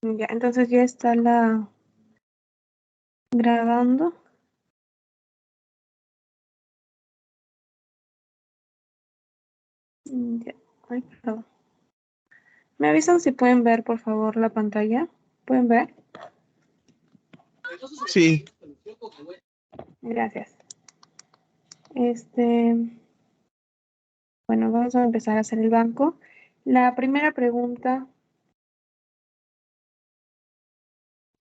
Ya, entonces ya está la grabando. Ya. Ay, perdón. ¿Me avisan si pueden ver, por favor, la pantalla? ¿Pueden ver? Sí. Gracias. Bueno, vamos a empezar a hacer el banco. La primera pregunta.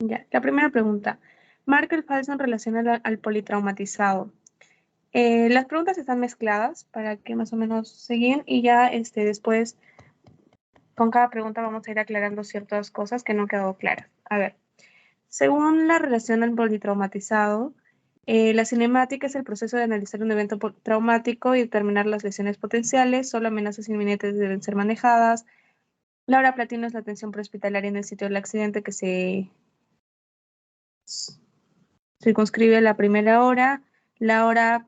Ya, la primera pregunta. Marca el falso en relación al politraumatizado. Las preguntas están mezcladas para que más o menos se guíen y ya después con cada pregunta vamos a ir aclarando ciertas cosas que no han quedado claras. A ver, según la relación al politraumatizado, la cinemática es el proceso de analizar un evento traumático y determinar las lesiones potenciales. Solo amenazas inminentes deben ser manejadas. La hora platino es la atención prehospitalaria en el sitio del accidente que se circunscribe a la primera hora. La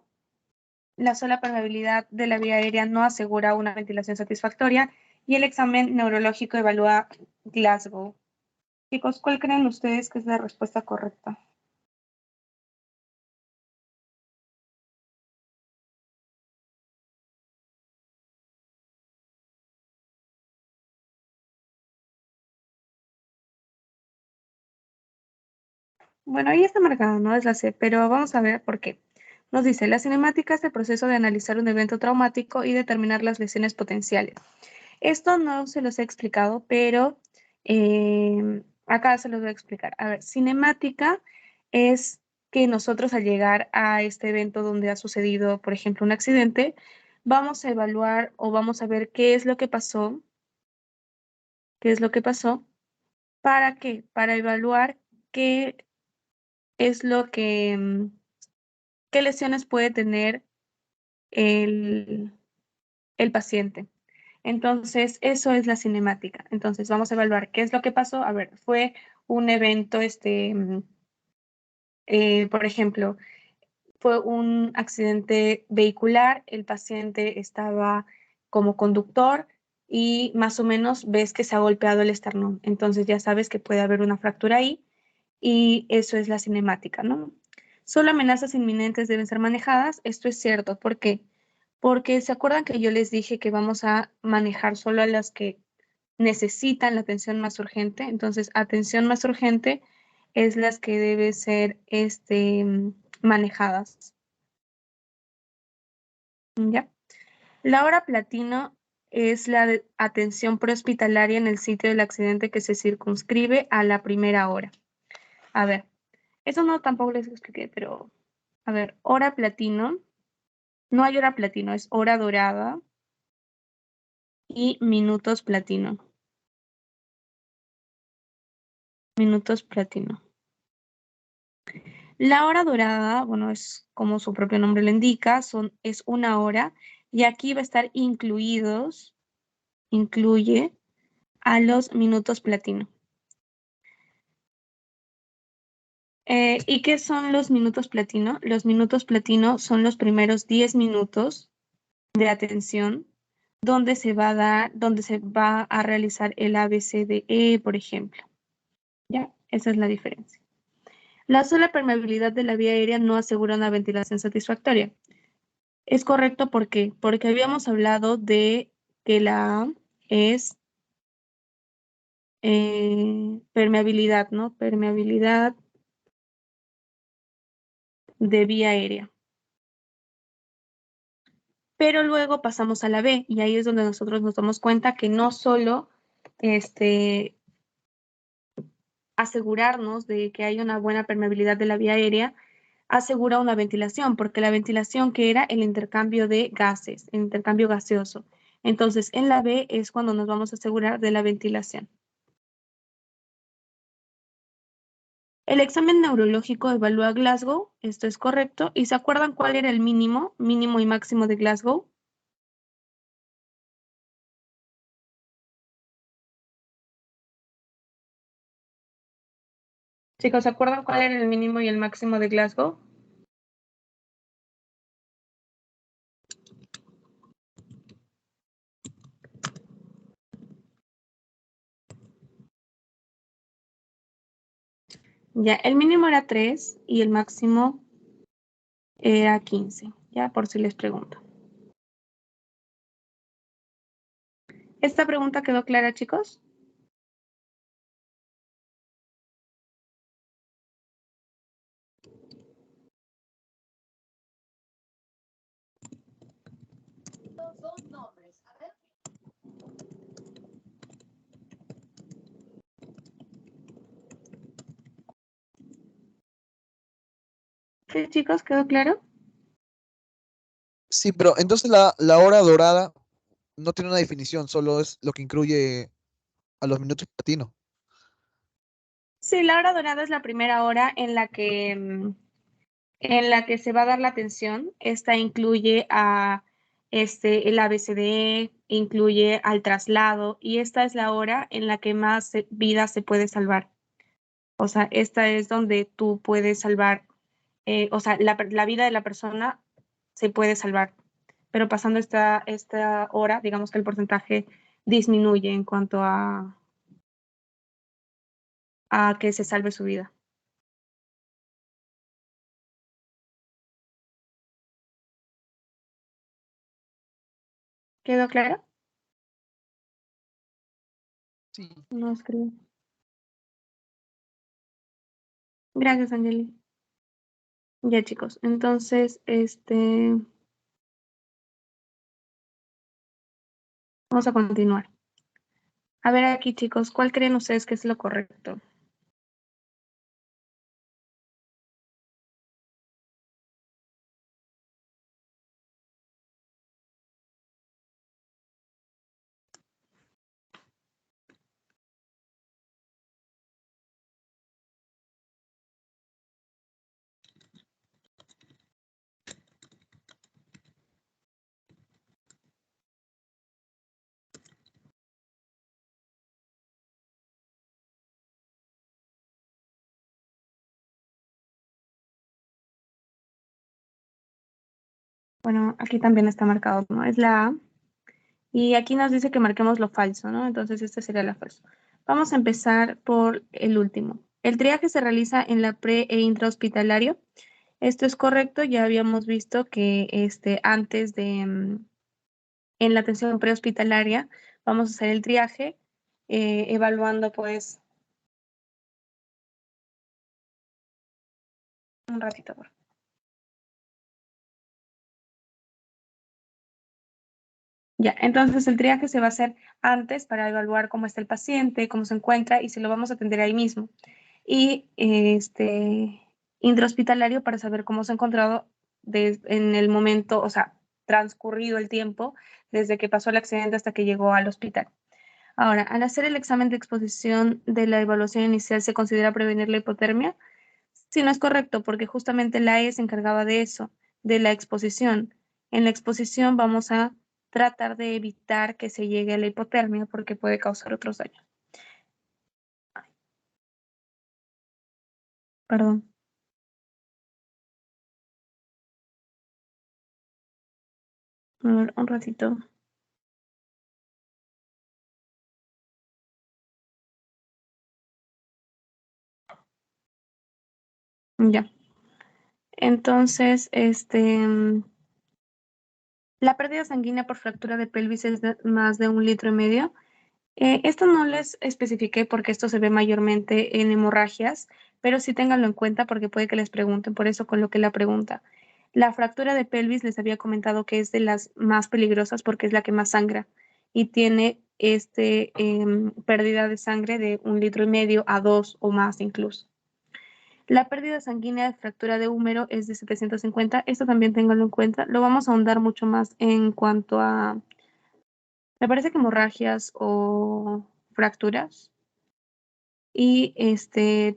sola permeabilidad de la vía aérea no asegura una ventilación satisfactoria y el examen neurológico evalúa Glasgow. Chicos, ¿cuál creen ustedes que es la respuesta correcta? Bueno, ahí está marcado, no es la C, pero vamos a ver por qué. Nos dice, la cinemática es el proceso de analizar un evento traumático y determinar las lesiones potenciales. Esto no se los he explicado, pero acá se los voy a explicar. A ver, cinemática es que nosotros al llegar a este evento donde ha sucedido, por ejemplo, un accidente, vamos a evaluar o vamos a ver qué es lo que pasó, ¿para qué? Para evaluar qué es lo que, qué lesiones puede tener el, el paciente. Entonces, eso es la cinemática. Entonces, vamos a evaluar qué es lo que pasó. A ver, fue un evento, por ejemplo, fue un accidente vehicular, el paciente estaba como conductor y más o menos ves que se ha golpeado el esternón. Entonces, ya sabes que puede haber una fractura ahí y eso es la cinemática, ¿no? Solo amenazas inminentes deben ser manejadas. Esto es cierto. ¿Por qué? Porque se acuerdan que yo les dije que vamos a manejar solo a las que necesitan la atención más urgente. Entonces, atención más urgente es las que deben ser manejadas. ¿Ya? La hora platino es la atención prehospitalaria en el sitio del accidente que se circunscribe a la primera hora. A ver, eso no tampoco les expliqué, pero a ver, hora platino, no hay hora platino, es hora dorada y minutos platino. Minutos platino. La hora dorada, bueno, es como su propio nombre lo indica, es una hora y aquí va a estar incluye a los minutos platino. ¿Y qué son los minutos platino? Los minutos platino son los primeros 10 minutos de atención donde se va a realizar el ABCDE, por ejemplo. ¿Ya? Esa es la diferencia. La sola permeabilidad de la vía aérea no asegura una ventilación satisfactoria. Es correcto, ¿por qué? Porque habíamos hablado de que la A es permeabilidad, ¿no? Permeabilidad de vía aérea. Pero luego pasamos a la B y ahí es donde nosotros nos damos cuenta que no solo asegurarnos de que hay una buena permeabilidad de la vía aérea, asegura una ventilación, porque la ventilación que era el intercambio de gases, el intercambio gaseoso. Entonces, en la B es cuando nos vamos a asegurar de la ventilación. El examen neurológico evalúa Glasgow, esto es correcto, y ¿se acuerdan cuál era el mínimo y máximo de Glasgow? Chicos, ¿se acuerdan cuál era el mínimo y el máximo de Glasgow? Ya, el mínimo era 3 y el máximo era 15, ya, por si les pregunto. ¿Esta pregunta quedó clara, chicos? Sí, chicos, ¿quedó claro? Sí, pero entonces la hora dorada no tiene una definición, solo es lo que incluye a los minutos latinos. Sí, la hora dorada es la primera hora en la que se va a dar la atención. Esta incluye a el ABCD, incluye al traslado, y esta es la hora en la que más vida se puede salvar. O sea, esta es donde tú puedes salvar, o sea, la vida de la persona se puede salvar, pero pasando esta hora, digamos que el porcentaje disminuye en cuanto a que se salve su vida. ¿Quedó claro? Sí. No escribo. Gracias, Angeli. Ya, chicos, entonces, vamos a continuar. A ver aquí, chicos, ¿cuál creen ustedes que es lo correcto? Bueno, aquí también está marcado, ¿no? Es la A. Y aquí nos dice que marquemos lo falso, ¿no? Entonces, este sería la falso. Vamos a empezar por el último. El triaje se realiza en la pre e intrahospitalario. Esto es correcto, ya habíamos visto que antes de, en la atención prehospitalaria, vamos a hacer el triaje, evaluando pues un ratito. Por favor. Ya, entonces el triaje se va a hacer antes para evaluar cómo está el paciente, cómo se encuentra y si lo vamos a atender ahí mismo. Y intrahospitalario para saber cómo se ha encontrado en el momento, o sea, transcurrido el tiempo desde que pasó el accidente hasta que llegó al hospital. Ahora, al hacer el examen de exposición de la evaluación inicial, ¿se considera prevenir la hipotermia? Sí, no es correcto, porque justamente la E se encargaba de eso, de la exposición. En la exposición vamos a tratar de evitar que se llegue a la hipotermia porque puede causar otros daños. Perdón. A ver, un ratito. Ya. Entonces, la pérdida sanguínea por fractura de pelvis es de más de 1,5 litros. Esto no les especifiqué porque esto se ve mayormente en hemorragias, pero sí ténganlo en cuenta porque puede que les pregunten, por eso coloqué la pregunta. La fractura de pelvis les había comentado que es de las más peligrosas porque es la que más sangra y tiene pérdida de sangre de 1,5 litros a 2 o más incluso. La pérdida sanguínea de fractura de húmero es de 750. Esto también ténganlo en cuenta. Lo vamos a ahondar mucho más en cuanto a, me parece que hemorragias o fracturas. Y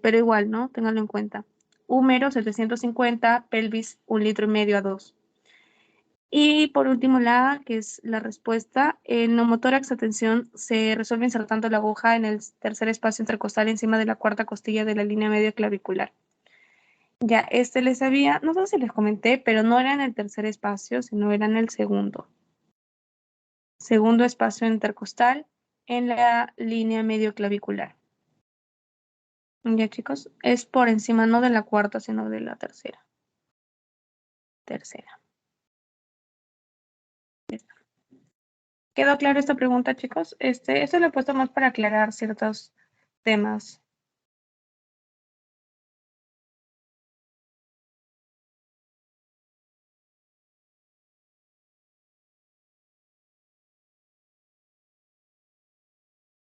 pero igual, ¿no? Ténganlo en cuenta. Húmero 750, pelvis 1,5 litros a 2. Y por último, la A, que es la respuesta. El neumotórax, atención, se resuelve insertando la aguja en el tercer espacio intercostal encima de la cuarta costilla de la línea media clavicular. Ya, les había, no sé si les comenté, pero no era en el tercer espacio, sino era en el segundo. Segundo espacio intercostal en la línea medio clavicular. Ya, chicos, es por encima no de la cuarta, sino de la tercera. Tercera. ¿Quedó claro esta pregunta, chicos? Esto lo he puesto más para aclarar ciertos temas.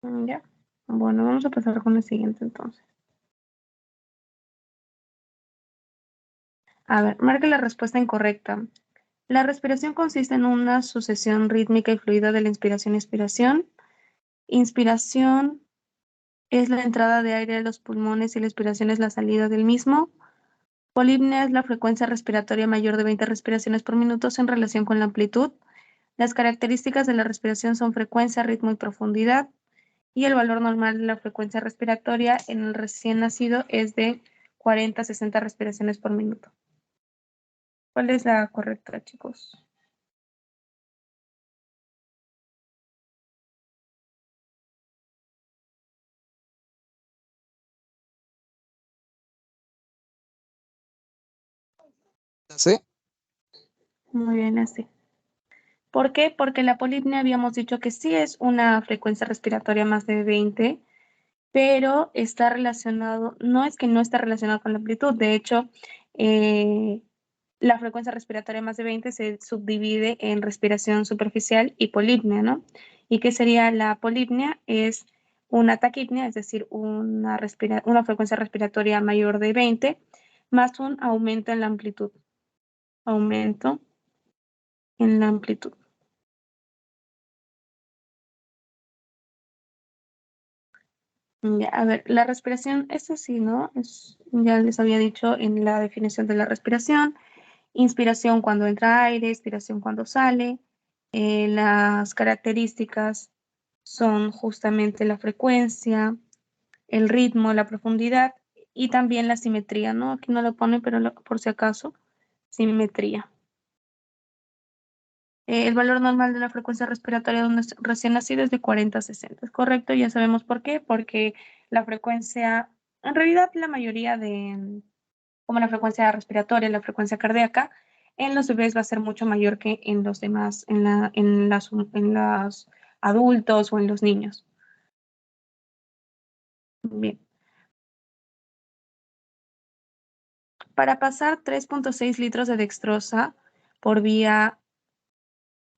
Ya. Bueno, vamos a pasar con el siguiente entonces. A ver, marque la respuesta incorrecta. La respiración consiste en una sucesión rítmica y fluida de la inspiración y expiración. Inspiración es la entrada de aire a los pulmones y la expiración es la salida del mismo. Polipnea es la frecuencia respiratoria mayor de 20 respiraciones por minuto en relación con la amplitud. Las características de la respiración son frecuencia, ritmo y profundidad. Y el valor normal de la frecuencia respiratoria en el recién nacido es de 40 a 60 respiraciones por minuto. ¿Cuál es la correcta, chicos? ¿Sí? Muy bien, así. ¿Por qué? Porque la polipnea habíamos dicho que sí es una frecuencia respiratoria más de 20, pero está relacionado, no es que no está relacionado con la amplitud, de hecho, la frecuencia respiratoria más de 20 se subdivide en respiración superficial y polipnea, ¿no? ¿Y qué sería la polipnea? Es una taquipnea, es decir, una frecuencia respiratoria mayor de 20, más un aumento en la amplitud. Aumento en la amplitud. Ya, a ver, la respiración, esto sí, ¿no? Ya les había dicho en la definición de la respiración, inspiración cuando entra aire, expiración cuando sale. Las características son justamente la frecuencia, el ritmo, la profundidad y también la simetría, ¿no? Aquí no lo pone, pero por si acaso, simetría. El valor normal de la frecuencia respiratoria de un recién nacido es de 40 a 60. ¿Es correcto? Ya sabemos por qué. Porque la frecuencia, en realidad la mayoría de, como la frecuencia respiratoria, la frecuencia cardíaca, en los bebés va a ser mucho mayor que en los demás, en los adultos o en los niños. Bien. Para pasar 3.6 litros de dextrosa por vía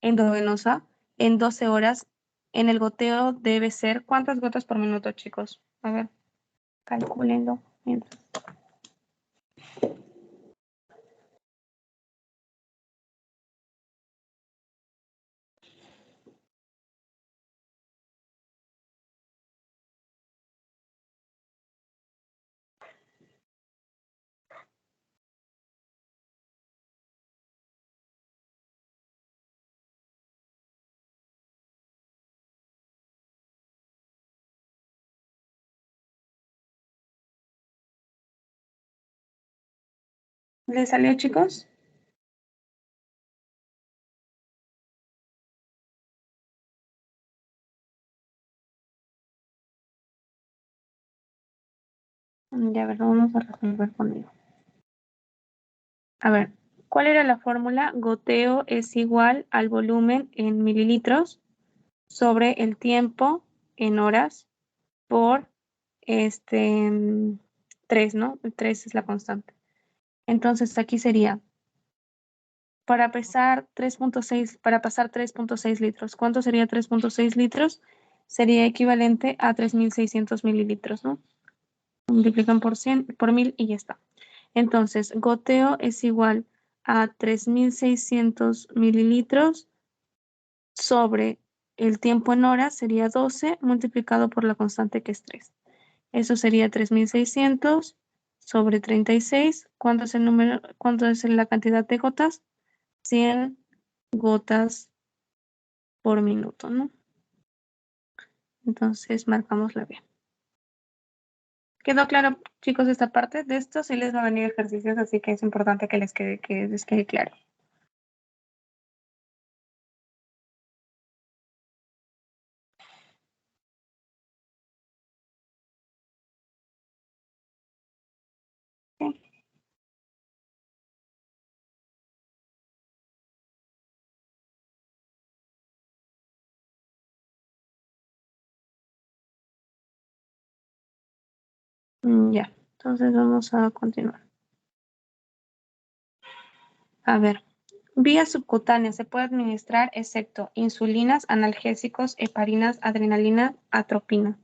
endovenosa en 12 horas, en el goteo debe ser, ¿cuántas gotas por minuto, chicos? A ver, calculenlo. ¿Les salió, chicos? Ya, a ver, vamos a resolver conmigo. A ver, ¿cuál era la fórmula? Goteo es igual al volumen en mililitros sobre el tiempo en horas por 3, ¿no? El 3 es la constante. Entonces aquí sería, para pasar 3.6 litros. ¿Cuánto sería 3.6 litros? Sería equivalente a 3.600 mililitros, ¿no? Multiplican por 100, por 1000 y ya está. Entonces, goteo es igual a 3.600 mililitros sobre el tiempo en horas, sería 12 multiplicado por la constante que es 3. Eso sería 3.600 sobre 36. ¿Cuánto es el número? ¿Cuánto es la cantidad de gotas? 100 gotas por minuto, ¿no? Entonces, marcámosla bien. ¿Quedó claro, chicos, esta parte? De esto sí les va a venir ejercicios, así que es importante que les quede claro. Ya, entonces vamos a continuar. A ver, vía subcutánea se puede administrar excepto insulinas, analgésicos, heparinas, adrenalina, atropina.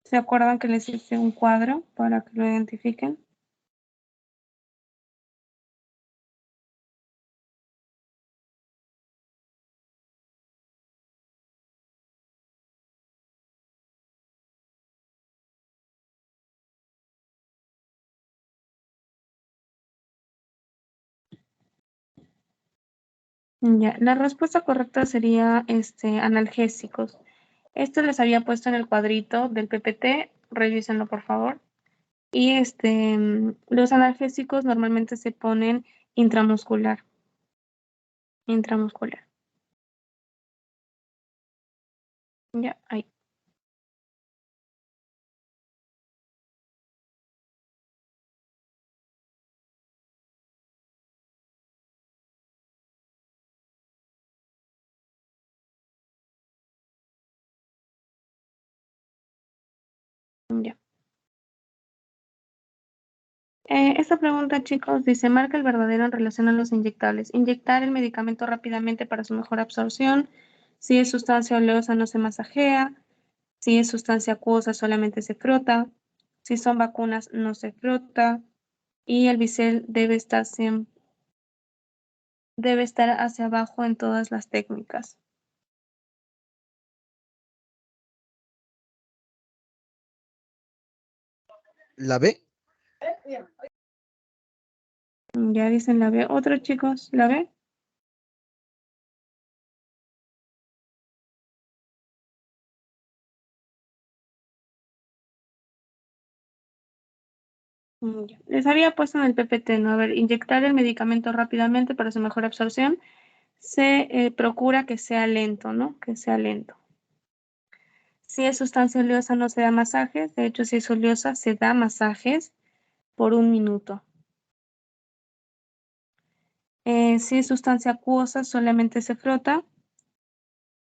¿Se acuerdan que les hice un cuadro para que lo identifiquen? Ya, la respuesta correcta sería analgésicos. Esto les había puesto en el cuadrito del PPT, revísenlo por favor. Y los analgésicos normalmente se ponen intramuscular. Intramuscular. Ya, ahí. Ya. Esta pregunta, chicos, dice, marca el verdadero en relación a los inyectables. Inyectar el medicamento rápidamente para su mejor absorción. Si es sustancia oleosa, no se masajea. Si es sustancia acuosa, solamente se frota. Si son vacunas, no se frota. Y el bisel debe estar hacia abajo en todas las técnicas. ¿La B? Ya dicen la B. ¿Otros chicos? ¿La B? Ya. Les había puesto en el PPT, ¿no? A ver, inyectar el medicamento rápidamente para su mejor absorción. Se procura que sea lento, ¿no? Que sea lento. Si es sustancia oleosa, no se da masajes. De hecho, si es oleosa, se da masajes por 1 minuto. Si es sustancia acuosa, solamente se frota.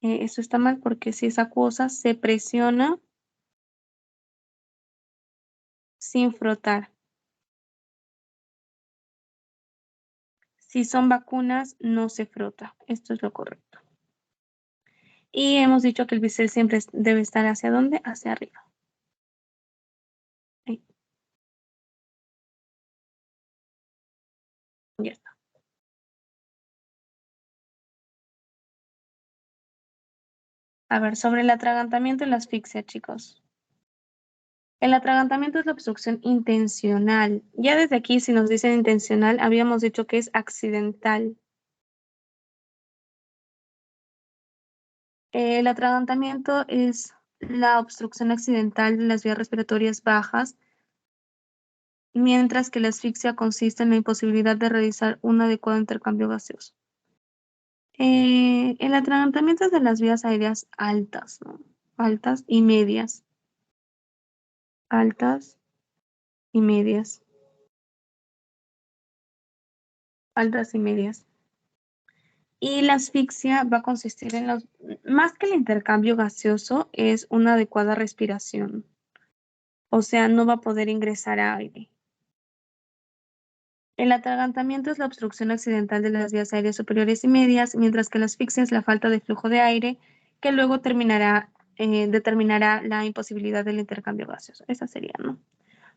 Eso está mal porque si es acuosa, se presiona sin frotar. Si son vacunas, no se frota. Esto es lo correcto. Y hemos dicho que el bisel siempre debe estar ¿hacia dónde? Hacia arriba. Ahí. Ya está. A ver, sobre el atragantamiento y la asfixia, chicos. El atragantamiento es la obstrucción intencional. Ya desde aquí, si nos dicen intencional, habíamos dicho que es accidental. El atragantamiento es la obstrucción accidental de las vías respiratorias bajas, mientras que la asfixia consiste en la imposibilidad de realizar un adecuado intercambio gaseoso. El atragantamiento es de las vías aéreas altas, ¿no? Altas y medias. Altas y medias. Altas y medias. Y la asfixia va a consistir en más que el intercambio gaseoso, es una adecuada respiración. O sea, no va a poder ingresar aire. El atragantamiento es la obstrucción accidental de las vías aéreas superiores y medias, mientras que la asfixia es la falta de flujo de aire, que luego determinará la imposibilidad del intercambio gaseoso. Esa sería, ¿no?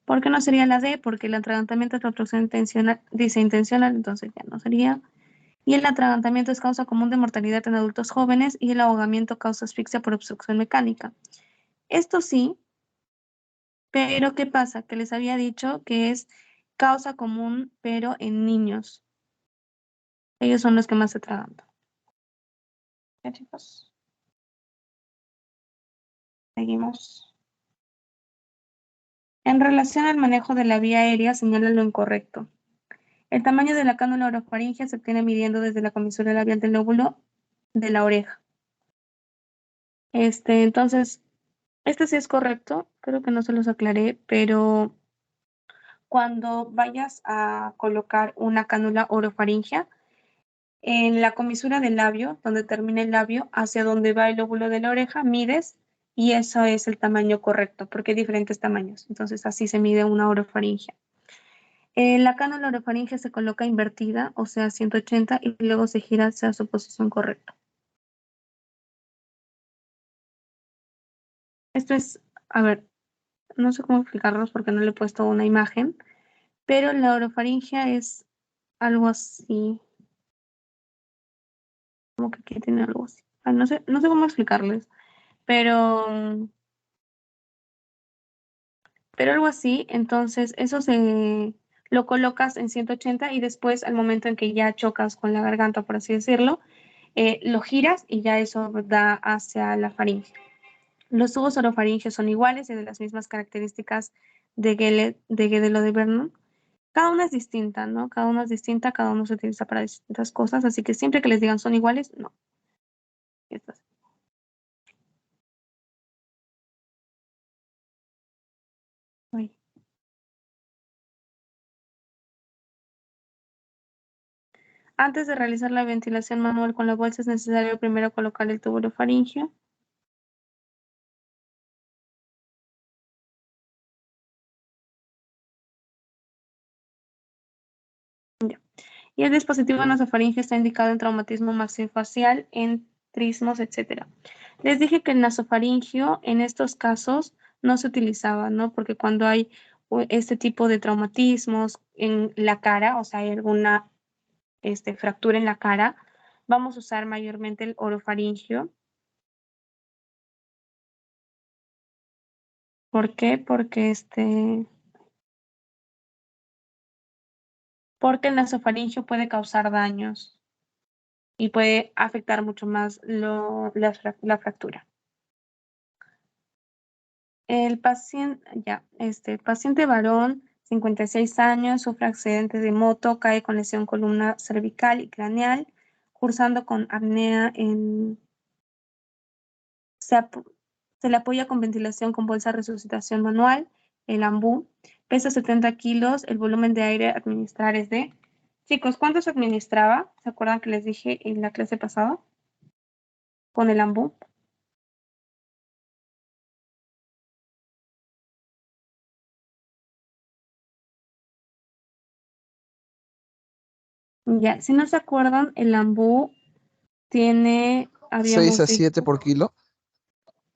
¿Por qué no sería la D? Porque el atragantamiento es la obstrucción intencional, dice intencional, entonces ya no sería. Y el atragantamiento es causa común de mortalidad en adultos jóvenes y el ahogamiento causa asfixia por obstrucción mecánica. Esto sí, pero ¿qué pasa? Que les había dicho que es causa común, pero en niños. Ellos son los que más se atragantan. ¿Ya, chicos? Seguimos. En relación al manejo de la vía aérea, señala lo incorrecto. El tamaño de la cánula orofaringea se obtiene midiendo desde la comisura labial del lóbulo de la oreja. Entonces, este sí es correcto, creo que no se los aclaré, pero cuando vayas a colocar una cánula orofaringea, En la comisura del labio, donde termina el labio, hacia donde va el lóbulo de la oreja, mides y eso es el tamaño correcto, porque hay diferentes tamaños. Entonces así se mide una orofaringe. La cánula orofaringe se coloca invertida, o sea, 180, y luego se gira hacia su posición correcta. Esto es, a ver, no sé cómo explicarlos porque no le he puesto una imagen, pero la orofaringe es algo así, como que aquí tiene algo así. Ah, no sé cómo explicarles, pero, pero algo así, entonces eso se lo colocas en 180 y después al momento en que ya chocas con la garganta, por así decirlo, lo giras y ya eso da hacia la faringe. Los tubos orofaringeos son iguales y de las mismas características de Guedello de Vernon. Cada una es distinta, ¿no? Cada una es distinta, cada uno se utiliza para distintas cosas, así que siempre que les digan son iguales, no. Estas. Ay. Antes de realizar la ventilación manual con la bolsa es necesario primero colocar el tubo orofaringeo. Ya. Y el dispositivo nasofaringeo está indicado en traumatismo maxilofacial, en trismos, etc. Les dije que el nasofaringeo en estos casos no se utilizaba, ¿no? Porque cuando hay este tipo de traumatismos en la cara, o sea, hay alguna fractura en la cara, vamos a usar mayormente el orofaringeo. ¿Por qué? Porque el nasofaringeo puede causar daños y puede afectar mucho más la fractura. El paciente varón, 56 años, sufre accidente de moto, cae con lesión columna cervical y craneal, cursando con apnea se le apoya con ventilación con bolsa de resucitación manual, el AMBU, pesa 70 kilos, el volumen de aire a administrar es de... Chicos, ¿cuánto se administraba? ¿Se acuerdan que les dije en la clase pasada? Con el AMBU. Ya, si no se acuerdan, el AMBU tiene, 6 habíamos a 7 dicho, por kilo.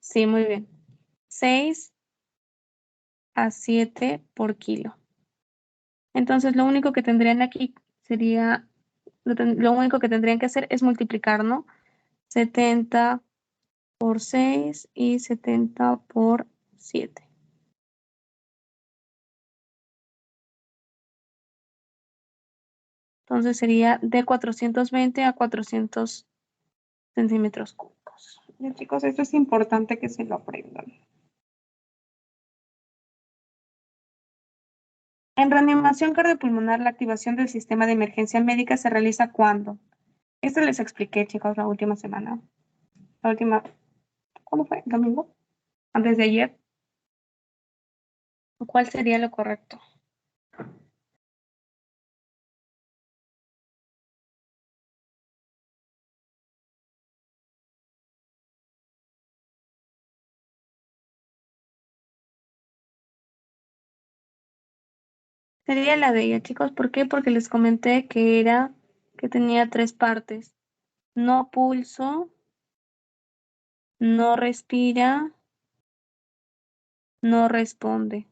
sí, muy bien, 6 a 7 por kilo. Entonces, lo único que tendrían aquí sería, lo único que tendrían que hacer es multiplicar, ¿no? 70 por 6 y 70 por 7. Entonces sería de 420 a 400 centímetros cúbicos. Ya, chicos, esto es importante que se lo aprendan. En reanimación cardiopulmonar, la activación del sistema de emergencia médica se realiza cuando. Esto les expliqué, chicos, la última semana. ¿Cuándo fue? ¿Domingo? Antes de ayer. ¿Cuál sería lo correcto? Sería la de ella, chicos. ¿Por qué? Porque les comenté que tenía 3 partes. No pulso, no respira, no responde.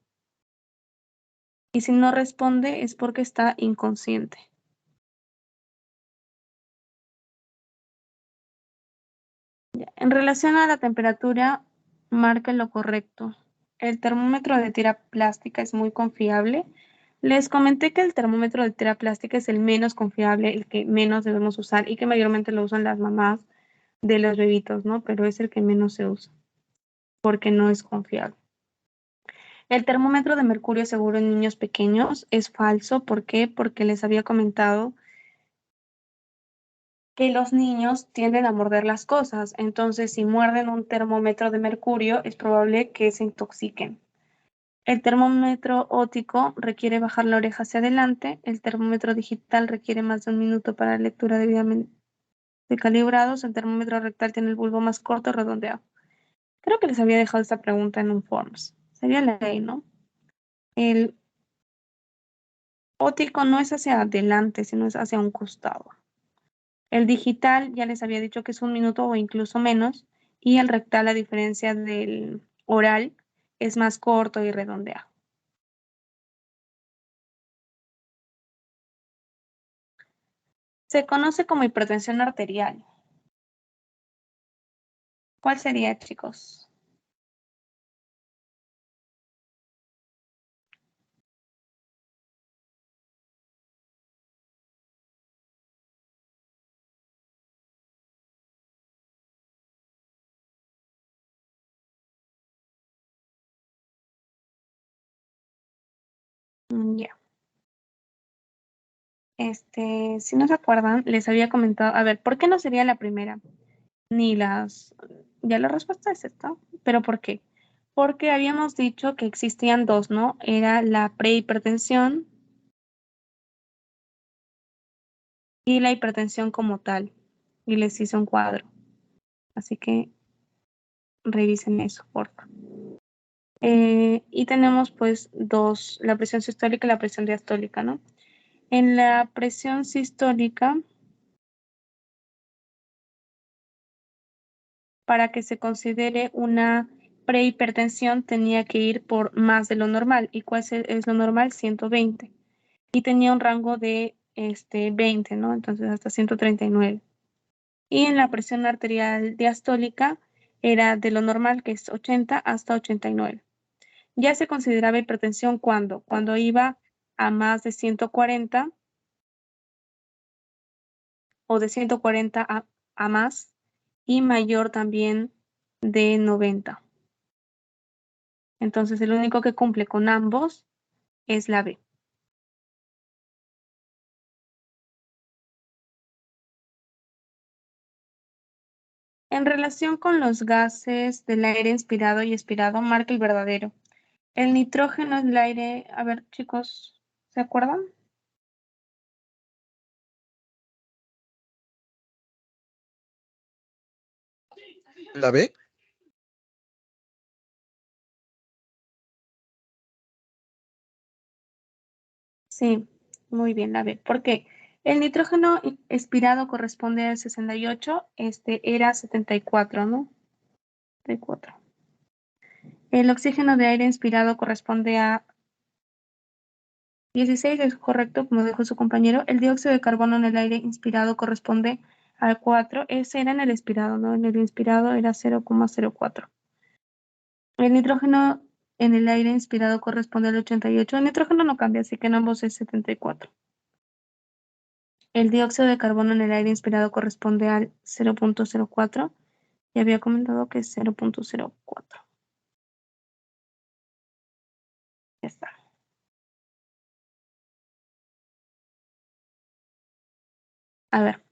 Y si no responde es porque está inconsciente. Ya. En relación a la temperatura, marca lo correcto. El termómetro de tira plástica es muy confiable. Les comenté que el termómetro de tira plástica es el menos confiable, el que menos debemos usar y que mayormente lo usan las mamás de los bebitos, ¿no? Pero es el que menos se usa porque no es confiable. El termómetro de mercurio seguro en niños pequeños es falso. ¿Por qué? Porque les había comentado que los niños tienden a morder las cosas. Entonces, si muerden un termómetro de mercurio, es probable que se intoxiquen. El termómetro óptico requiere bajar la oreja hacia adelante. El termómetro digital requiere más de 1 minuto para la lectura debidamente calibrados. El termómetro rectal tiene el bulbo más corto, redondeado. Creo que les había dejado esta pregunta en un Forms. Sería la ley, ¿no? El óptico no es hacia adelante, sino es hacia un costado. El digital ya les había dicho que es 1 minuto o incluso menos. Y el rectal, a diferencia del oral, es más corto y redondeado. Se conoce como hipertensión arterial. ¿Cuál sería, chicos? Ya. Si no se acuerdan, les había comentado, a ver, ¿por qué no sería la primera? Ni las, ya la respuesta es esta, pero ¿por qué? Porque habíamos dicho que existían dos, ¿no? Era la prehipertensión y la hipertensión como tal. Y les hice un cuadro. Así que revisen eso, por favor. Y tenemos pues dos, la presión sistólica y la presión diastólica, ¿no? En la presión sistólica, para que se considere una prehipertensión, tenía que ir por más de lo normal. ¿Y cuál es lo normal? 120. Y tenía un rango de 20, ¿no? Entonces hasta 139. Y en la presión arterial diastólica era de lo normal, que es 80, hasta 89. Ya se consideraba hipertensión cuando iba a más de 140 o de 140 a más y mayor también de 90. Entonces el único que cumple con ambos es la B. En relación con los gases del aire inspirado y expirado, marca el verdadero. El nitrógeno es el aire. A ver, chicos, ¿se acuerdan? ¿La B? Sí, muy bien, la B. ¿Por qué? El nitrógeno expirado corresponde al 68, era 74, ¿no? 74. El oxígeno de aire inspirado corresponde a 16, es correcto, como dijo su compañero. El dióxido de carbono en el aire inspirado corresponde al 4. Ese era en el expirado, ¿no? En el inspirado era 0,04. El nitrógeno en el aire inspirado corresponde al 88. El nitrógeno no cambia, así que en ambos es 74. El dióxido de carbono en el aire inspirado corresponde al 0,04. Ya había comentado que es 0,04. Ya está. A ver.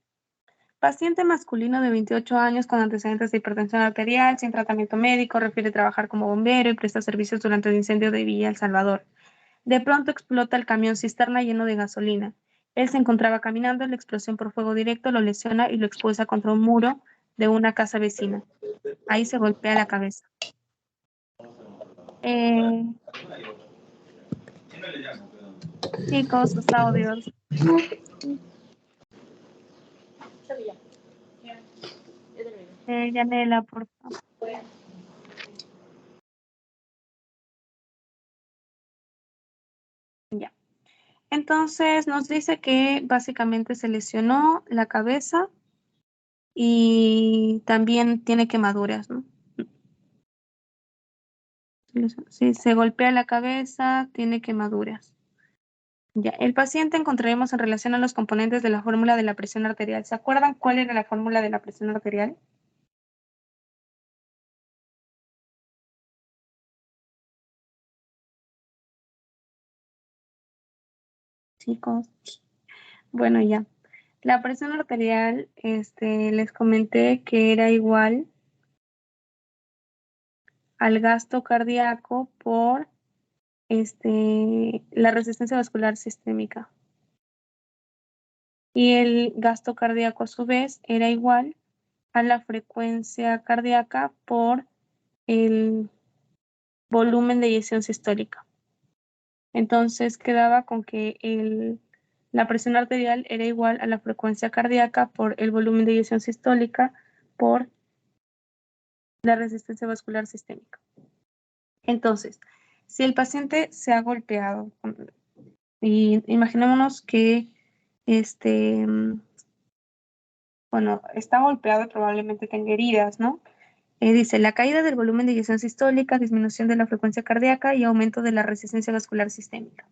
Paciente masculino de 28 años con antecedentes de hipertensión arterial, sin tratamiento médico, refiere trabajar como bombero y presta servicios durante el incendio de Villa El Salvador. De pronto explota el camión cisterna lleno de gasolina. Él se encontraba caminando, la explosión por fuego directo lo lesiona y lo expulsa contra un muro de una casa vecina. Ahí se golpea la cabeza. Chicos, sus audios. Yanela, por favor. Ya. Entonces nos dice que básicamente se lesionó la cabeza y también tiene quemaduras, ¿no? Sí, se golpea la cabeza, tiene quemaduras. Ya, el paciente encontraremos en relación a los componentes de la fórmula de la presión arterial. ¿Se acuerdan cuál era la fórmula de la presión arterial? Chicos, bueno, ya. La presión arterial, les comenté que era igual al gasto cardíaco por la resistencia vascular sistémica. Y el gasto cardíaco a su vez era igual a la frecuencia cardíaca por el volumen de eyección sistólica. Entonces quedaba con que la presión arterial era igual a la frecuencia cardíaca por el volumen de eyección sistólica por la resistencia vascular sistémica. Entonces, si el paciente se ha golpeado, y imaginémonos que bueno, está golpeado y probablemente tenga heridas, ¿no? Dice, la caída del volumen de eyección sistólica, disminución de la frecuencia cardíaca y aumento de la resistencia vascular sistémica.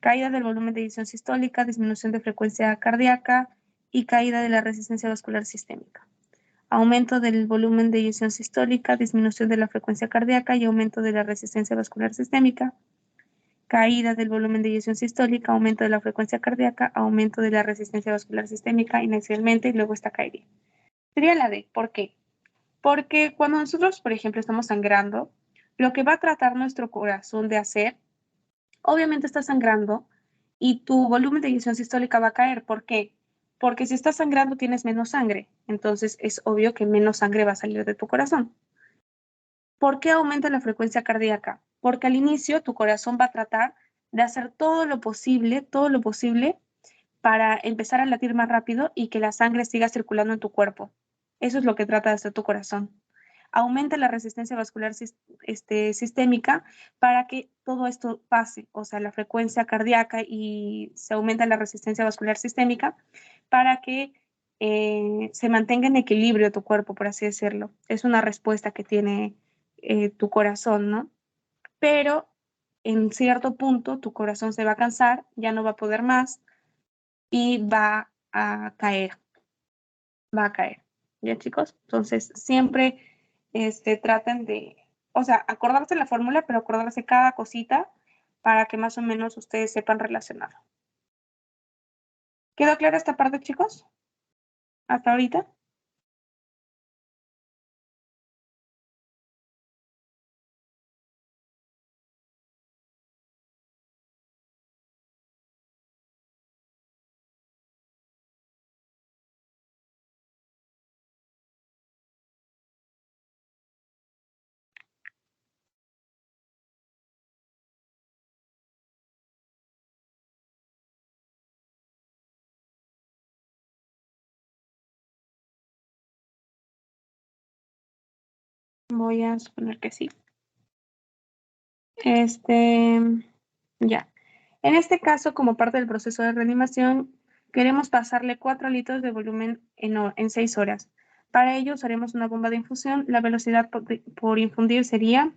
Caída del volumen de eyección sistólica, disminución de frecuencia cardíaca y caída de la resistencia vascular sistémica. Aumento del volumen de eyección sistólica, disminución de la frecuencia cardíaca y aumento de la resistencia vascular sistémica. Caída del volumen de eyección sistólica, aumento de la frecuencia cardíaca, aumento de la resistencia vascular sistémica inicialmente y luego esta caería. Sería la D. ¿Por qué? Porque cuando nosotros, por ejemplo, estamos sangrando, lo que va a tratar nuestro corazón de hacer, obviamente está sangrando y tu volumen de eyección sistólica va a caer. ¿Por qué? Porque si estás sangrando tienes menos sangre, entonces es obvio que menos sangre va a salir de tu corazón. ¿Por qué aumenta la frecuencia cardíaca? Porque al inicio tu corazón va a tratar de hacer todo lo posible para empezar a latir más rápido y que la sangre siga circulando en tu cuerpo. Eso es lo que trata de hacer tu corazón. Aumenta la resistencia vascular sistémica para que todo esto pase, o sea, la frecuencia cardíaca y se aumenta la resistencia vascular sistémica para que se mantenga en equilibrio tu cuerpo, por así decirlo. Es una respuesta que tiene tu corazón, ¿no? Pero en cierto punto tu corazón se va a cansar, ya no va a poder más y va a caer, va a caer. ¿Ya, chicos? Entonces, siempre traten de, o sea, acordarse la fórmula, pero acordarse cada cosita para que más o menos ustedes sepan relacionarlo. ¿Quedó clara esta parte, chicos? ¿Hasta ahorita? Voy a suponer que sí. Ya. En este caso, como parte del proceso de reanimación, queremos pasarle 4 litros de volumen en 6 horas. Para ello usaremos una bomba de infusión. La velocidad por infundir sería,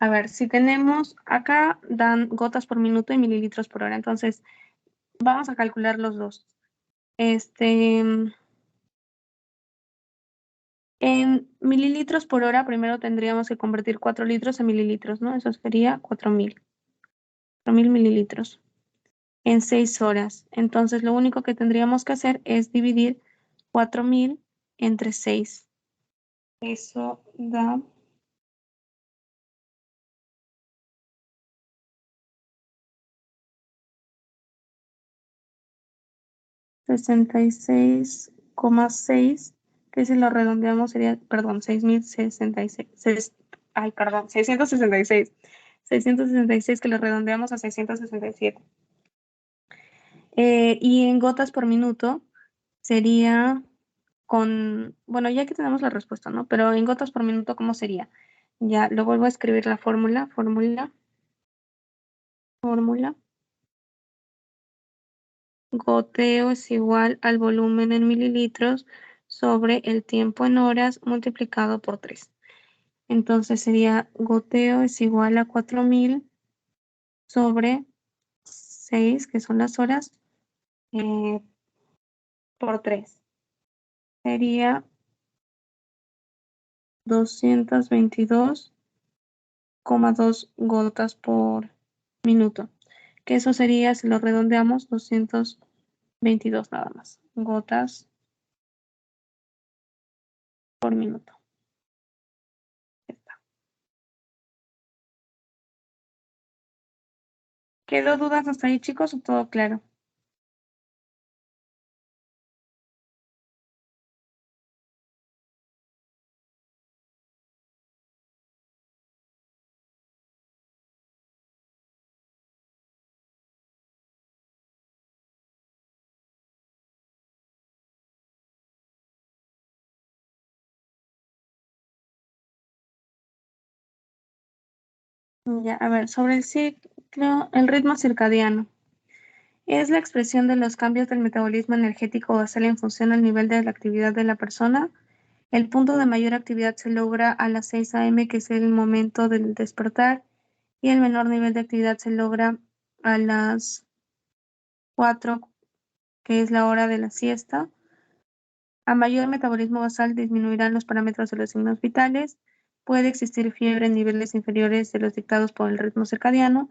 a ver, si tenemos acá, dan gotas por minuto y mililitros por hora. Entonces, vamos a calcular los dos. En mililitros por hora, primero tendríamos que convertir 4 litros en mililitros, ¿no? Eso sería 4.000 mililitros en 6 horas. Entonces, lo único que tendríamos que hacer es dividir 4.000 entre 6. Eso da 66,6, que si lo redondeamos sería, perdón, 6.066. Ay, perdón, 666. 666 que lo redondeamos a 667. Y en gotas por minuto sería bueno, ya que tenemos la respuesta, ¿no? Pero en gotas por minuto, ¿cómo sería? Ya, lo vuelvo a escribir la fórmula. Goteo es igual al volumen en mililitros sobre el tiempo en horas multiplicado por 3. Entonces sería goteo es igual a 4.000 sobre 6, que son las horas, por 3. Sería 222,2 gotas por minuto. Que eso sería, si lo redondeamos, 222 nada más. Gotas por minuto. ¿Quedó dudas hasta ahí, chicos, o todo claro? Ya, a ver, sobre el ciclo, el ritmo circadiano. Es la expresión de los cambios del metabolismo energético basal en función al nivel de la actividad de la persona. El punto de mayor actividad se logra a las 6 a.m., que es el momento del despertar, y el menor nivel de actividad se logra a las 4, que es la hora de la siesta. A mayor metabolismo basal disminuirán los parámetros de los signos vitales. Puede existir fiebre en niveles inferiores de los dictados por el ritmo circadiano.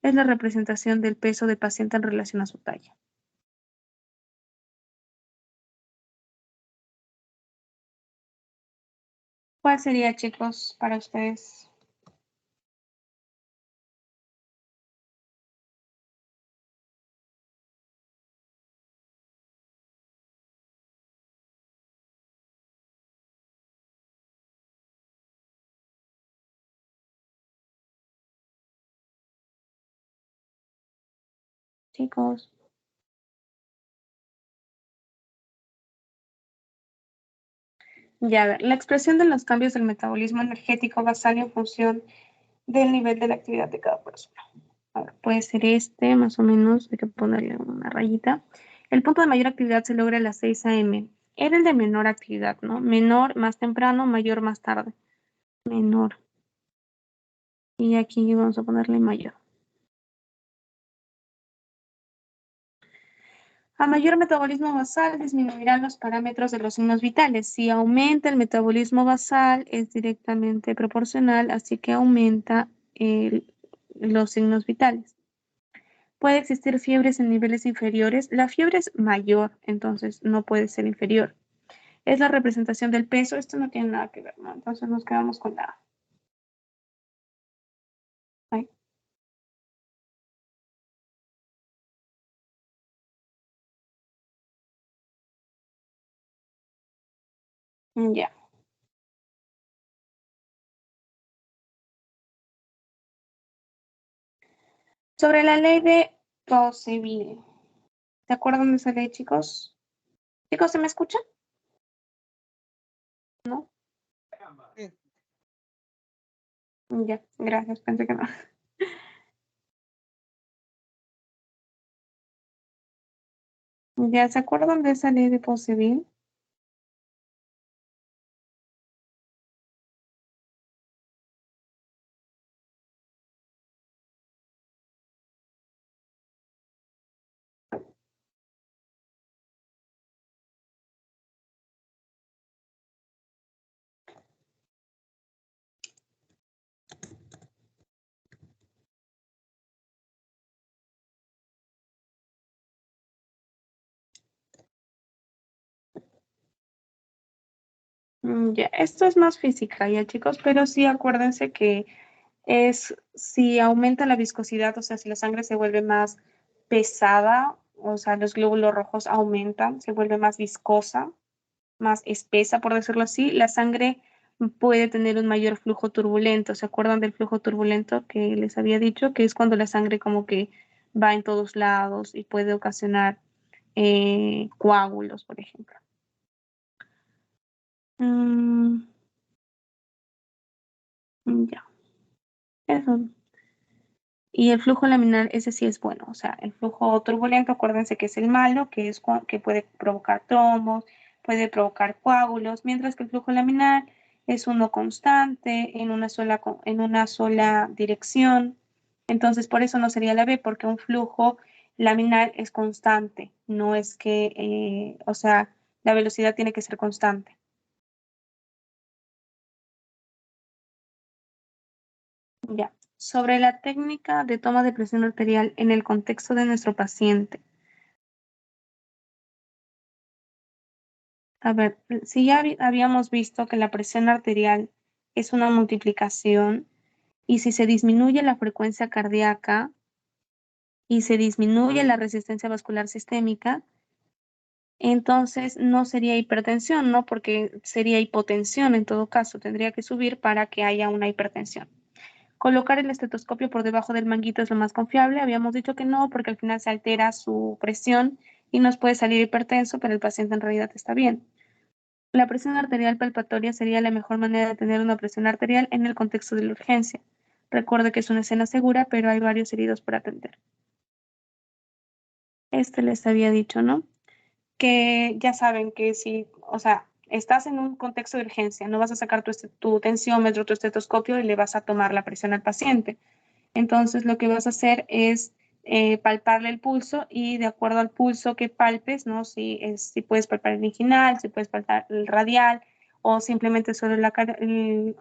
Es la representación del peso del paciente en relación a su talla. ¿Cuál sería, chicos, para ustedes? Chicos. Ya, a ver, la expresión de los cambios del metabolismo energético basal en función del nivel de la actividad de cada persona. A ver, puede ser este, más o menos, hay que ponerle una rayita. El punto de mayor actividad se logra a las 6 a.m. Era el de menor actividad, ¿no? Menor más temprano, mayor más tarde. Menor. Y aquí vamos a ponerle mayor. A mayor metabolismo basal disminuirán los parámetros de los signos vitales. Si aumenta el metabolismo basal es directamente proporcional, así que aumenta los signos vitales. Puede existir fiebres en niveles inferiores. La fiebre es mayor, entonces no puede ser inferior. Es la representación del peso. Esto no tiene nada que ver, ¿no? Entonces nos quedamos con la... Ay, ya. Sobre la ley de Poisseville. ¿Se acuerdan de esa ley, chicos? Chicos, ¿se me escuchan? ¿No? Sí. Ya, gracias, pensé que no. ¿Ya se acuerdan de esa ley de Poisseville? Ya, esto es más física, ya, chicos, pero sí acuérdense que es si aumenta la viscosidad, o sea, si la sangre se vuelve más pesada, o sea, los glóbulos rojos aumentan, se vuelve más viscosa, más espesa, por decirlo así, la sangre puede tener un mayor flujo turbulento. ¿Se acuerdan del flujo turbulento que les había dicho? Que es cuando la sangre como que va en todos lados y puede ocasionar coágulos, por ejemplo. Mm, ya, eso. Y el flujo laminar, ese sí es bueno. O sea, el flujo turbulento, acuérdense que es el malo, que es que puede provocar trombos, puede provocar coágulos, mientras que el flujo laminar es uno constante en una sola dirección. Entonces, por eso no sería la B, porque un flujo laminar es constante, no es que, o sea, la velocidad tiene que ser constante. Ya. Sobre la técnica de toma de presión arterial en el contexto de nuestro paciente. A ver, si ya habíamos visto que la presión arterial es una multiplicación y si se disminuye la frecuencia cardíaca, y se disminuye la resistencia vascular sistémica, entonces no sería hipertensión, ¿no? Porque sería hipotensión en todo caso, tendría que subir para que haya una hipertensión. Colocar el estetoscopio por debajo del manguito es lo más confiable. Habíamos dicho que no, porque al final se altera su presión y nos puede salir hipertenso, pero el paciente en realidad está bien. La presión arterial palpatoria sería la mejor manera de tener una presión arterial en el contexto de la urgencia. Recuerde que es una escena segura, pero hay varios heridos por atender. Les había dicho, ¿no? Que ya saben que si, o sea, estás en un contexto de urgencia, no vas a sacar tu tensiómetro, tu estetoscopio y le vas a tomar la presión al paciente. Entonces lo que vas a hacer es palparle el pulso y de acuerdo al pulso que palpes, ¿no? Si puedes palpar el inguinal, si puedes palpar el radial o simplemente solo el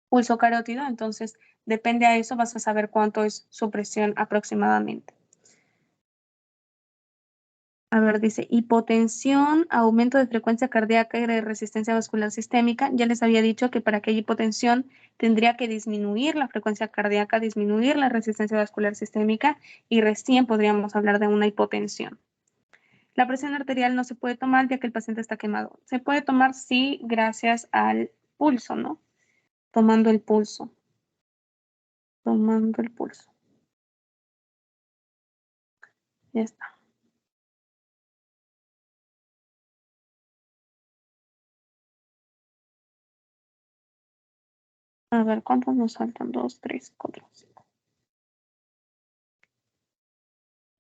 pulso carótido, entonces depende a eso vas a saber cuánto es su presión aproximadamente. A ver, dice hipotensión, aumento de frecuencia cardíaca y de resistencia vascular sistémica. Ya les había dicho que para que haya hipotensión tendría que disminuir la frecuencia cardíaca, disminuir la resistencia vascular sistémica y recién podríamos hablar de una hipotensión. La presión arterial no se puede tomar ya que el paciente está quemado. Se puede tomar sí gracias al pulso, ¿no? Tomando el pulso. Tomando el pulso. Ya está. A ver, ¿cuántos nos faltan? 2, 3, 4, 5.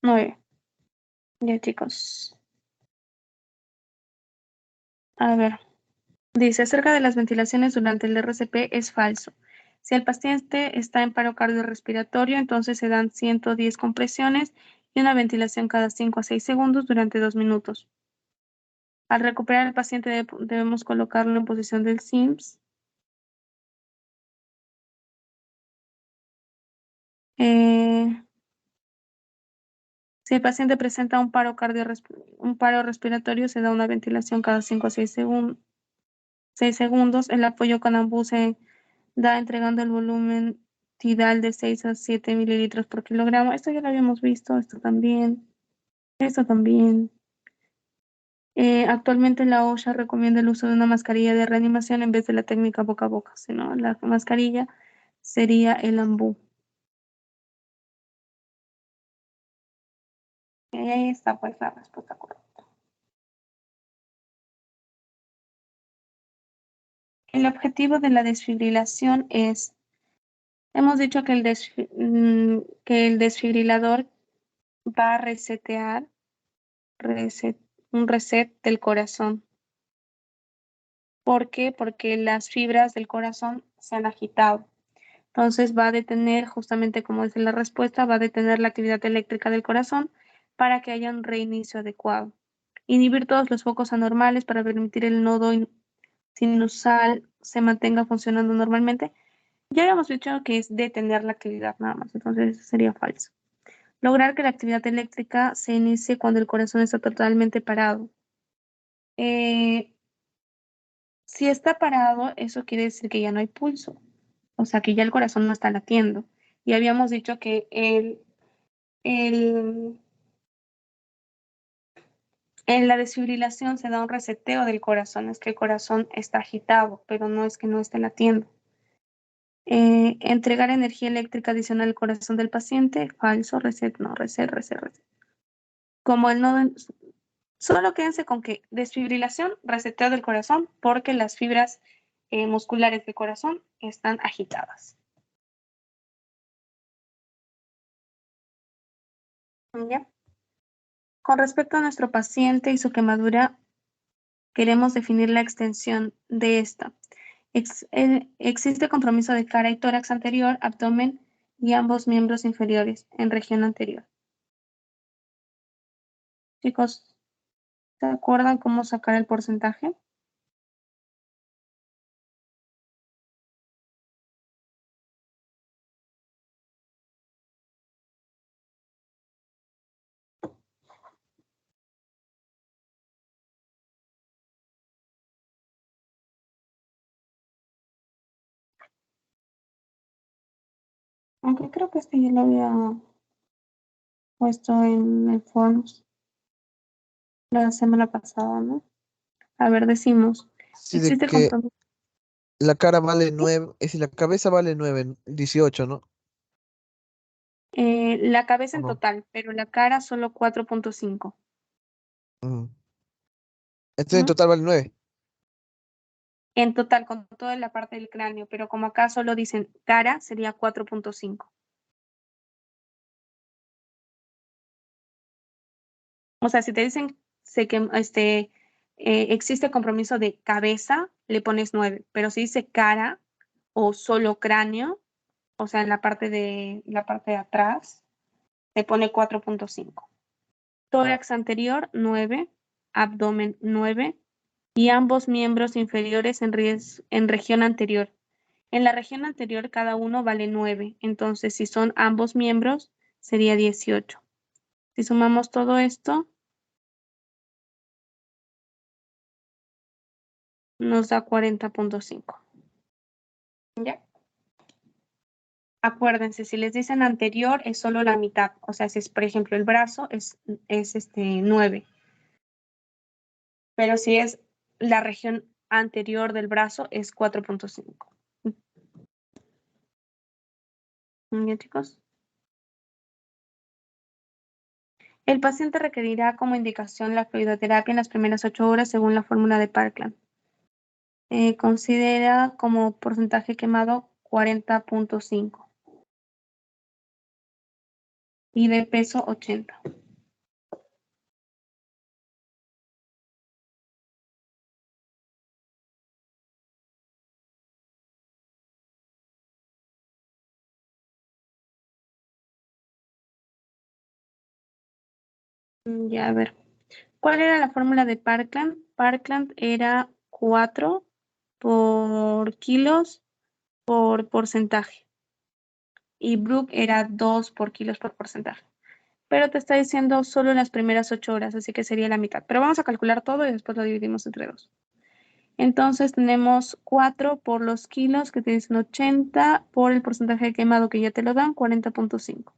9. Ya, chicos. A ver. Dice, acerca de las ventilaciones durante el RCP es falso. Si el paciente está en paro cardiorrespiratorio, entonces se dan 110 compresiones y una ventilación cada 5 a 6 segundos durante 2 minutos. Al recuperar al paciente debemos colocarlo en posición del SIMS. Si el paciente presenta un paro respiratorio, se da una ventilación cada 5 a 6 segundos. El apoyo con AMBU se da entregando el volumen tidal de 6 a 7 mililitros por kilogramo. Esto ya lo habíamos visto, esto también, esto también. Actualmente la OSHA recomienda el uso de una mascarilla de reanimación en vez de la técnica boca a boca, sino la mascarilla sería el AMBU. Y ahí está pues la respuesta correcta. El objetivo de la desfibrilación es, hemos dicho que que el desfibrilador va a resetear un reset del corazón. ¿Por qué? Porque las fibras del corazón se han agitado. Entonces va a detener, justamente como dice la respuesta, va a detener la actividad eléctrica del corazón para que haya un reinicio adecuado. Inhibir todos los focos anormales para permitir el nodo sinusal se mantenga funcionando normalmente. Ya habíamos dicho que es detener la actividad nada más, entonces sería falso. Lograr que la actividad eléctrica se inicie cuando el corazón está totalmente parado. Si está parado, eso quiere decir que ya no hay pulso, o sea que ya el corazón no está latiendo. Y habíamos dicho que el- en la desfibrilación se da un reseteo del corazón, es que el corazón está agitado, pero no es que no esté latiendo. Entregar energía eléctrica adicional al corazón del paciente, falso, reset, no, reset, reset, reset. Como el nodo, solo quédense con que desfibrilación, reseteo del corazón, porque las fibras musculares del corazón están agitadas. ¿Ya? Con respecto a nuestro paciente y su quemadura, queremos definir la extensión de esta. Existe compromiso de cara y tórax anterior, abdomen y ambos miembros inferiores en región anterior. Chicos, ¿se acuerdan cómo sacar el porcentaje? Aunque creo que este ya lo había puesto en el Forms la semana pasada, ¿no? A ver, decimos, Sí, de existe que compromiso. la cara vale 9, es decir, la cabeza vale 9, 18, ¿no? La cabeza ¿O en no? total, pero la cara solo 4.5. Mm. Entonces en ¿No? total vale 9. En total, con toda la parte del cráneo, pero como acá solo dicen cara, sería 4.5. O sea, si te dicen que existe compromiso de cabeza, le pones 9, pero si dice cara o solo cráneo, o sea, en la parte de atrás, le pone 4.5. Tórax anterior, 9, abdomen 9 y ambos miembros inferiores en región anterior. En la región anterior cada uno vale 9, entonces si son ambos miembros sería 18. Si sumamos todo esto, nos da 40.5. ¿Ya? Acuérdense, si les dicen anterior es solo la mitad, o sea, si es por ejemplo el brazo es 9, pero si es la región anterior del brazo es 4.5. ¿Ya, chicos? El paciente requerirá como indicación la fluidoterapia en las primeras 8 horas según la fórmula de Parkland. Considera como porcentaje quemado 40.5 y de peso 80. Ya, a ver. ¿Cuál era la fórmula de Parkland? Parkland era 4 por kilos por porcentaje y Brook era 2 por kilos por porcentaje. Pero te está diciendo solo en las primeras 8 horas, así que sería la mitad. Pero vamos a calcular todo y después lo dividimos entre 2. Entonces tenemos 4 por los kilos que te dicen 80 por el porcentaje de quemado que ya te lo dan, 40.5.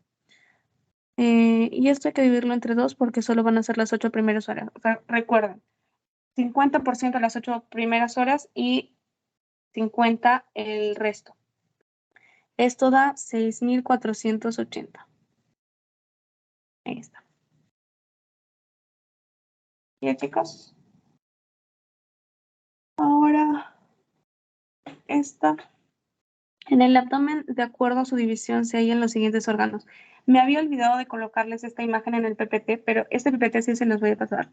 Y esto hay que dividirlo entre 2 porque solo van a ser las 8 primeras horas. O sea, recuerden, 50% las 8 primeras horas y 50 el resto. Esto da 6.480. Ahí está. Bien, chicos. Ahora, esta. En el abdomen, de acuerdo a su división, se hallan los siguientes órganos. Me había olvidado de colocarles esta imagen en el PPT, pero este PPT sí se los voy a pasar.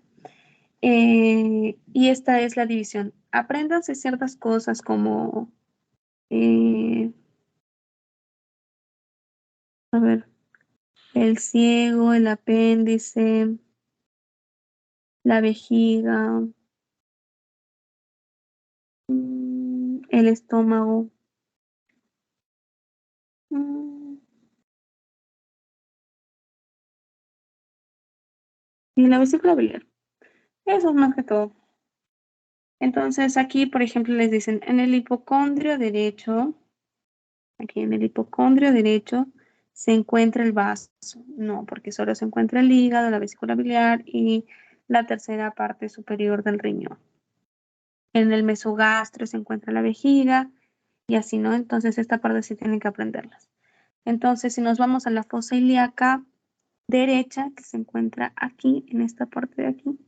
Y esta es la división. Apréndanse ciertas cosas como, eh, a ver, el ciego, el apéndice, la vejiga, el estómago. mm, Y la vesícula biliar. Eso es más que todo. Entonces aquí, por ejemplo, les dicen en el hipocondrio derecho, aquí en el hipocondrio derecho se encuentra el vaso. No, porque solo se encuentra el hígado, la vesícula biliar y la tercera parte superior del riñón. En el mesogastro se encuentra la vejiga y así, ¿no? Entonces esta parte sí tienen que aprenderlas. Entonces, si nos vamos a la fosa ilíaca derecha, que se encuentra aquí, en esta parte de aquí,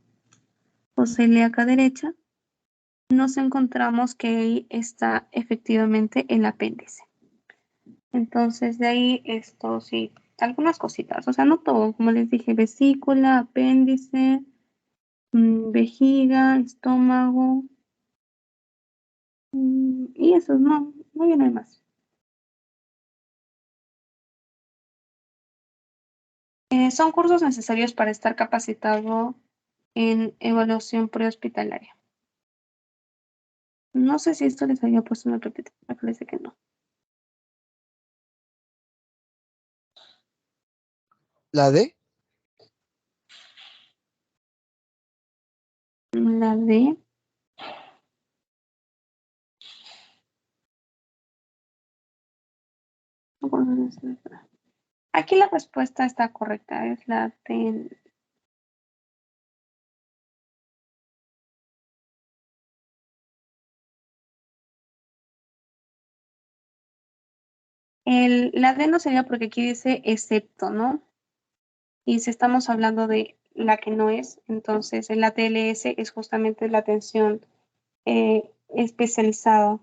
fosa ilíaca derecha, nos encontramos que ahí está efectivamente el apéndice. Entonces, de ahí esto sí, algunas cositas, o sea, no todo, como les dije, vesícula, apéndice, vejiga, estómago, y eso, no viene más. Son cursos necesarios para estar capacitado en evaluación prehospitalaria. No sé si esto les había puesto en el PPT, me parece que no. ¿La D? La de, Aquí la respuesta está correcta, es la D. La D no sería porque aquí dice excepto, ¿no? Y si estamos hablando de la que no es, entonces el ATLS es justamente la atención especializada.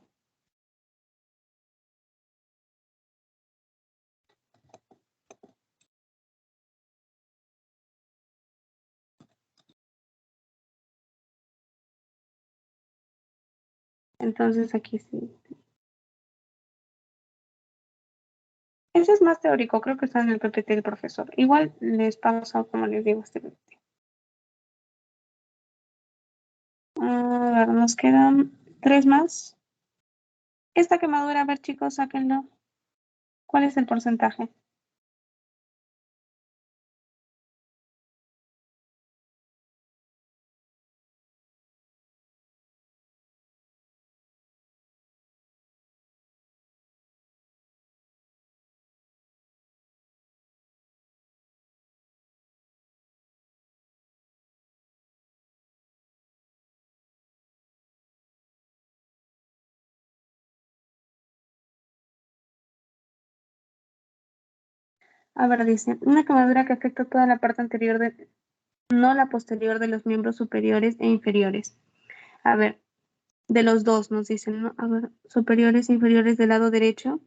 Entonces aquí sí. Ese es más teórico, creo que está en el PPT del profesor. Igual les paso, como les digo, este PPT. A ver, nos quedan 3 más. Esta quemadura, a ver chicos, sáquenlo. ¿Cuál es el porcentaje? A ver, dice, una quemadura que afecta toda la parte anterior de, no la posterior de los miembros superiores e inferiores. A ver, de los dos nos dicen, ¿no? A ver, superiores e inferiores del lado derecho.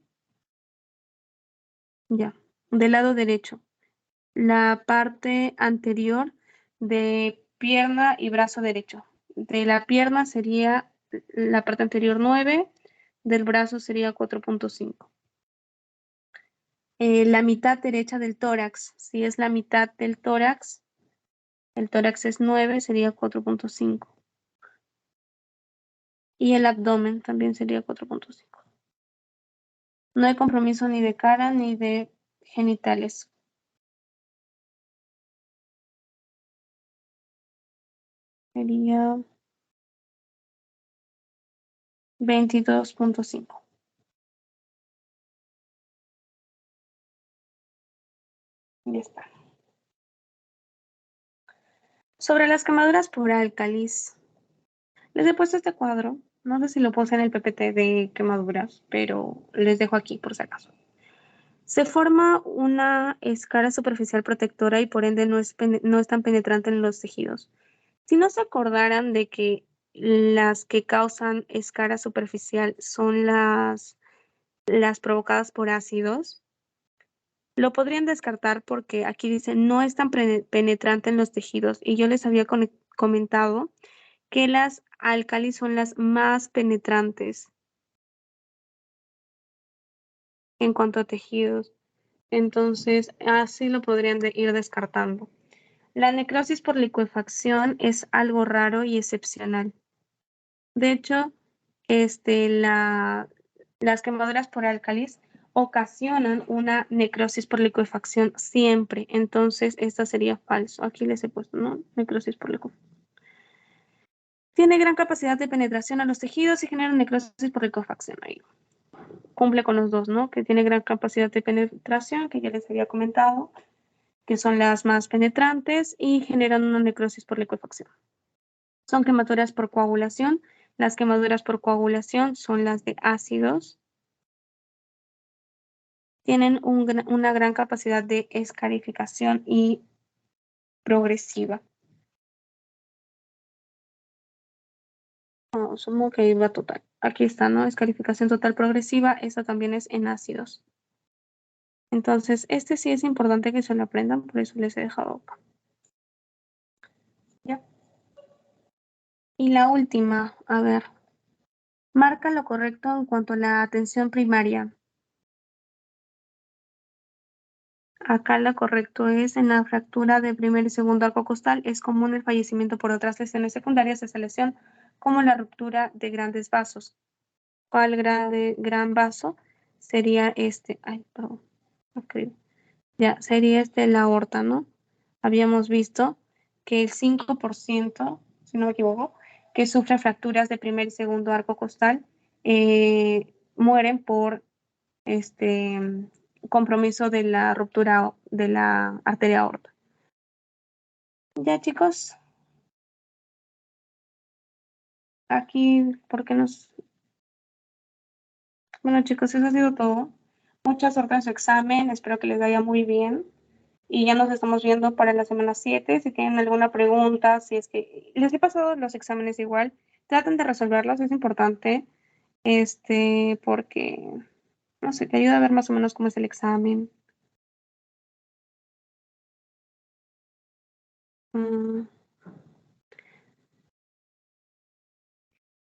Ya, del lado derecho. La parte anterior de pierna y brazo derecho. De la pierna sería la parte anterior 9, del brazo sería 4.5. La mitad derecha del tórax, si es la mitad del tórax, el tórax es 9, sería 4.5. Y el abdomen también sería 4.5. No hay compromiso ni de cara ni de genitales. Sería 22.5. Ya está. Sobre las quemaduras por álcalis, les he puesto este cuadro. No sé si lo puse en el PPT de quemaduras, pero les dejo aquí por si acaso. Se forma una escara superficial protectora y por ende no es tan penetrante en los tejidos. Si no se acordaran de que las que causan escara superficial son las provocadas por ácidos, lo podrían descartar porque aquí dice no es tan penetrante en los tejidos y yo les había comentado que las álcalis son las más penetrantes en cuanto a tejidos. Entonces, así lo podrían ir descartando. La necrosis por licuefacción es algo raro y excepcional. De hecho, las quemaduras por álcalis ocasionan una necrosis por licuefacción siempre. Entonces, esta sería falso. Aquí les he puesto, ¿no? Necrosis por licuefacción. Tiene gran capacidad de penetración a los tejidos y genera necrosis por licuefacción. Ahí cumple con los dos, ¿no? Que tiene gran capacidad de penetración, que ya les había comentado, que son las más penetrantes y generan una necrosis por licuefacción. Son quemaduras por coagulación. Las quemaduras por coagulación son las de ácidos. Tienen una gran capacidad de escarificación y progresiva. No, supongo que iba total. Aquí está, ¿no? Escarificación total progresiva. Esta también es en ácidos. Entonces, este sí es importante que se lo aprendan, por eso les he dejado acá. ¿Ya? Y la última, a ver. Marca lo correcto en cuanto a la atención primaria. Acá lo correcto es en la fractura de primer y segundo arco costal. Es común el fallecimiento por otras lesiones secundarias de esa lesión, como la ruptura de grandes vasos. ¿Cuál gran vaso? Sería este. Ay, perdón. Okay. Ya, sería la aorta, ¿no? Habíamos visto que el 5%, si no me equivoco, que sufre fracturas de primer y segundo arco costal, mueren por compromiso de la ruptura de la arteria aorta. Ya, chicos, aquí, porque nos... Bueno, chicos, eso ha sido todo. Mucha suerte en su examen, espero que les vaya muy bien. Y ya nos estamos viendo para la semana 7. Si tienen alguna pregunta, si es que les he pasado los exámenes igual, traten de resolverlos, es importante, porque, no sé, te ayuda a ver más o menos cómo es el examen.